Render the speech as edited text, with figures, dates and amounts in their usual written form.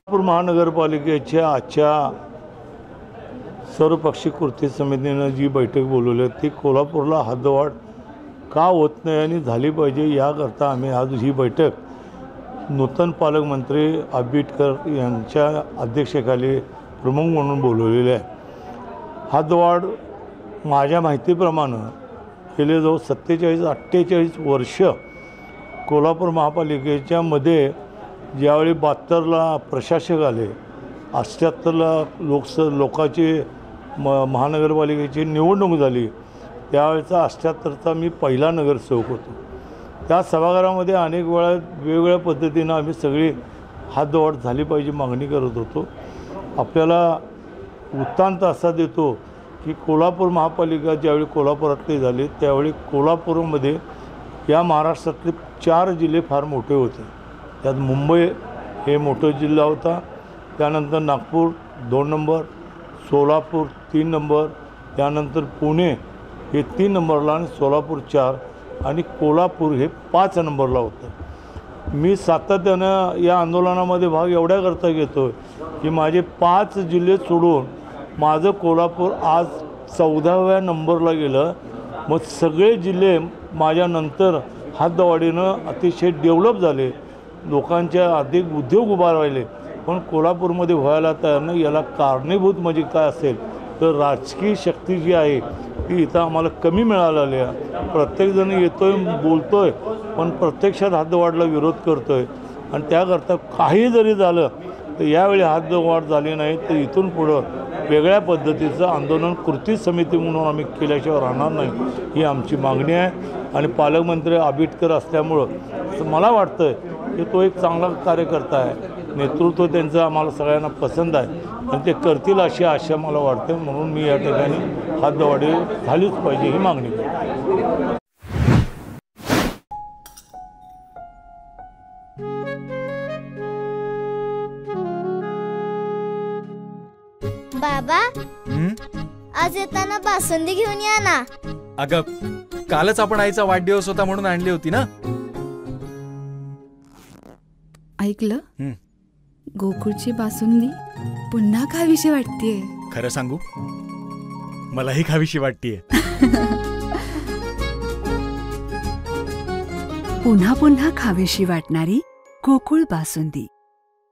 कोल्हापूर महानगरपालिकेच्या आजच्या सर्वपक्षीय कृती समितीनं जी बैठक बोलवली ती कोल्हापूरला हद्दवाढ का होत नाही आणि झाली पाहिजे याकरता आम्ही आज ही बैठक नूतन पालकमंत्री आंबेडकर यांच्या अध्यक्षतेखाली प्रमुख म्हणून बोलवलेली आहे। हद्दवाढ माझ्या माहितीप्रमाणे गेले जवळ 47-48 वर्ष कोल्हापूर महापालिकेच्या मध्ये ज्यावेळी 72ला प्रशासक आले, 78ला लोकांची महानगरपालिकेची निवडणूक झाली, त्यावेळेचा 78चा मी पहिला नगरसेवक होतो। त्या सभागृहामध्ये अनेक वेळा वेगवेगळ्या पद्धतीनं आम्ही सगळी हद्दवाढ झाली पाहिजे मागणी करत होतो। आपल्याला वृत्तांत असा देतो की कोल्हापूर महापालिका ज्यावेळी कोल्हापुरातली झाली त्यावेळी कोल्हापूरमध्ये या महाराष्ट्रातले 4 जिल्हे फार मोठे होते। त्यात मुंबई हे मोठा जिल्हा होता, त्यानंतर नागपूर 2 नंबर, सोलापूर 3 नंबर, त्यानंतर पुणे हे 3 नंबरला आणि सोलापूर 4 आणि कोल्हापूर हे 5 नंबरला होतं। मी सातत्यानं या आंदोलनामध्ये भाग एवढ्याकरता घेतो की माझे 5 जिल्हे सोडून माझं कोल्हापूर आज 14व्या नंबरला गेलं। मग सगळे जिल्हे माझ्यानंतर हद्दवाढीनं अतिशय डेव्हलप झाले, लोकांच्या अधिक उद्योग उभा राहिले, पण कोल्हापूरमध्ये व्हायला तयार नाही। याला कारणीभूत म्हणजे काय असेल तर राजकीय शक्ती जी आहे ती इथं आम्हाला कमी मिळालेली आहे। प्रत्येकजण येतोय बोलतोय पण प्रत्यक्षात हद्दवाढीला विरोध करतोय आणि त्याकरता काही जरी झालं तर यावेळी हद्दवाढ झाली नाही तर इथून पुढं वेगळ्या पद्धतीचं आंदोलन कृती समिती म्हणून आम्ही केल्याशिवाय राहणार नाही, ही आमची मागणी आहे। आणि पालकमंत्री आंबेडकर असल्यामुळं मला वाटतं की तो एक चांगला कार्यकर्ता आहे, नेतृत्व त्यांचं आम्हाला सगळ्यांना पसंत आहे आणि ते करतील अशी आशा मला वाटते। म्हणून मी या ठिकाणी हद्दवाढी झालीच पाहिजे ही मागणी करतो। बाबा, आज येताना बासुंदी घेऊन या ना। अगं, कालच आपण आईचा वाढदिवस होता म्हणून आणली होती ना। ऐकलं, गोकुळची बासुंदी पुन्हा खावीशी वाटतेय। खरं सांगू, मलाही खावीशी वाटतेय। पुन्हा पुन्हा खावीशी वाटणारी गोकुळ बासुंदी।